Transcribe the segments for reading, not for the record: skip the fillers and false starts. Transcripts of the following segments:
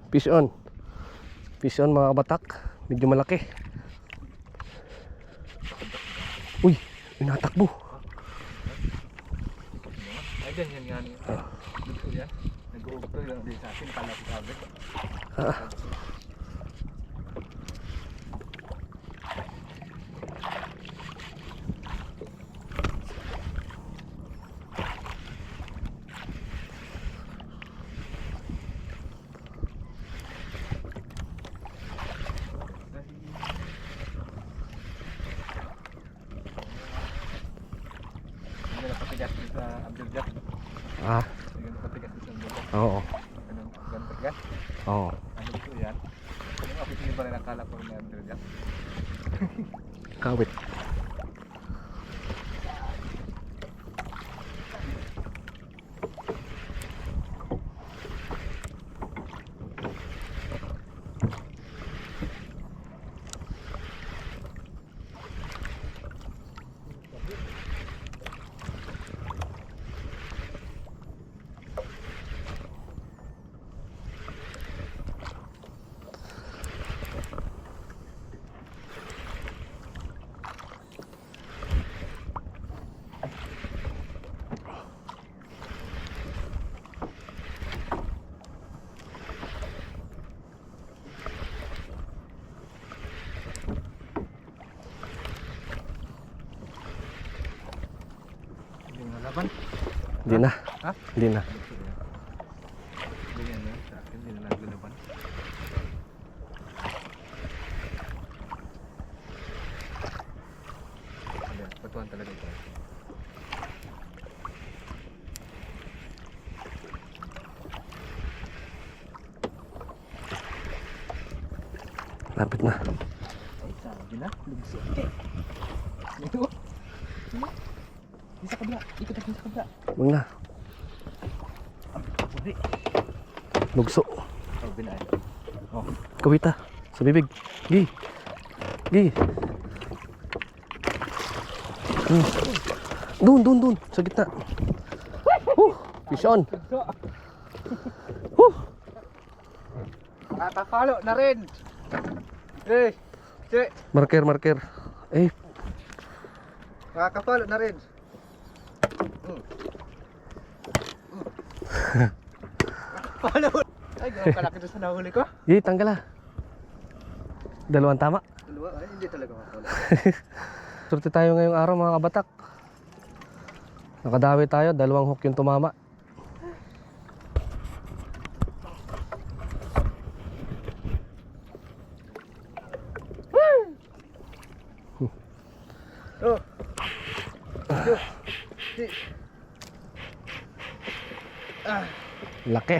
Fish on. Fish on mga kabatak. Medyo malaki. Uy, inatakbo. Ay, ganyan nga niya. Gusto yan. Nag-uupro lang din sa akin. Kala ko sabi. Hindi na patigas din sa Abdul Jack. Hindi na patigas din sa Abdul Jack. Oo. Anong ganun patigas? Oo. Ano gusto yan? Anong officially ba rin nakala ko na Abdul Jack? Kawit. Hindi na laban. Hindi na. Ha? Hindi na. Ganyan na. Sa akin, hindi na naglalaban. Ayan, patuhan talaga ito. Lapit na. Ay, sabi na. Lugso. Ito. Di sa kabla. Ikot ako sa kabla. Huwag na. Hindi. Lugso. Oh, binay. Oh. Kawita. Sa bibig. Gi. Gi. Doon. Sa gitna. Fish on. Nakakalo na rin. Eh. Che. Marker. Eh, Nakakapalo na rin. Palo. Ay, gano'ng kalaki doon sa nahuli ko. gi, tanggal ah. Dalawang tama. Dalawa, ay, hindi talaga makakala. Surte tayo ngayong araw mga kabatak. Nakadawi tayo, 2 hook yung tumama. Oh. Laki.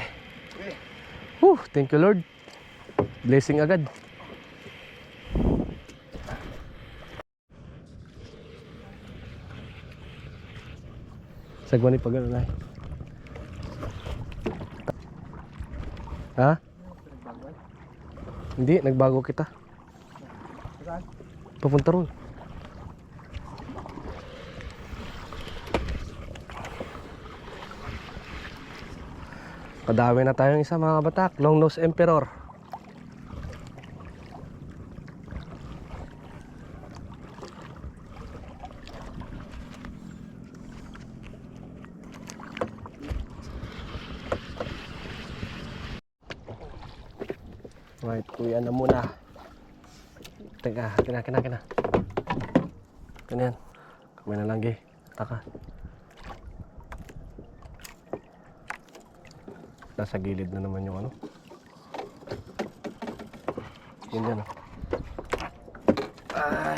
Whew, thank you Lord. Blessing agad. Sagwan ni pag ano na. Ha? Hindi, nagbago kita. Saan? Papunta ron. Kadami na tayong isa mga kabatak. Long nose emperor. Right, kuya na muna. Teka, kina. Ganyan. Kamay na lang, Gi. Taka. Nasa gilid na naman yung ano. Yun yan, oh. Ay.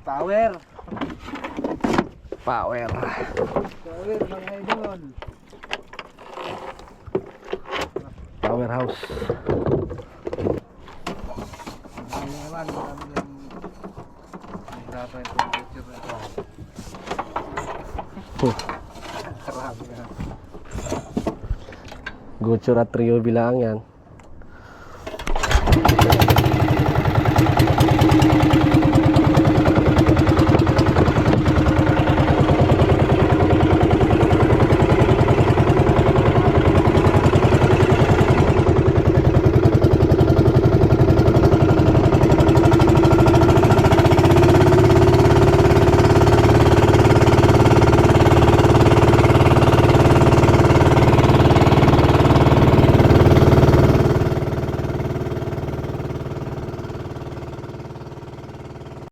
Power. Power. Power, mga idol. Powerhouse. Marami naman, marami lang. Nahirapan ito yung picture na ito. Marami na. Gutsura trio bilang yan.